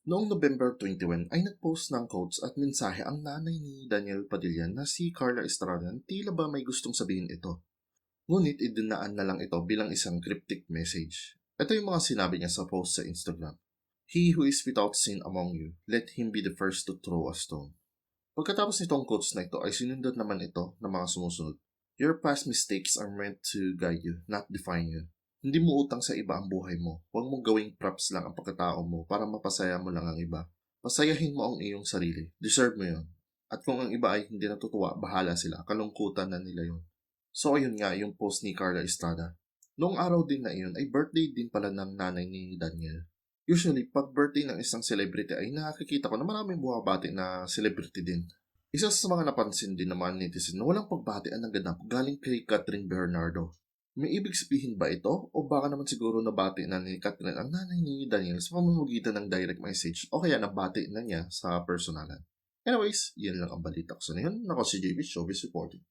Noong November 21 ay nag-post ng quotes at mensahe ang nanay ni Daniel Padilla na si Carla Estrada na tila ba may gustong sabihin ito. Ngunit idinaan na lang ito bilang isang cryptic message. Ito yung mga sinabi niya sa post sa Instagram. "He who is without sin among you, let him be the first to throw a stone." Pagkatapos nitong quotes na ito ay sinundan naman ito ng mga sumusunod. "Your past mistakes are meant to guide you, not define you. Hindi mo utang sa iba ang buhay mo. Huwag mong gawing props lang ang pagkatao mo para mapasaya mo lang ang iba. Pasayahin mo ang iyong sarili. Deserve mo yun. At kung ang iba ay hindi natutuwa, bahala sila. Kalungkutan na nila yun." So ayun nga yung post ni Carla Estrada. Noong araw din na iyon ay birthday din pala ng nanay ni Daniel. Usually, pag birthday ng isang celebrity ay nakikita ko na maraming bumabati na celebrity din. Isa sa mga napansin din ng mga netizen na walang pagbati ang naganap galing kay Catherine Bernardo. May ibig sabihin ba ito? O baka naman siguro nabati na ni Catherine ang nanay ni Daniel sa pamamagitan ng direct message o kaya nabati na niya sa personalan. Anyways, yan lang ang balita ko sa ngayon. Ako si JB Showbiz Reporting.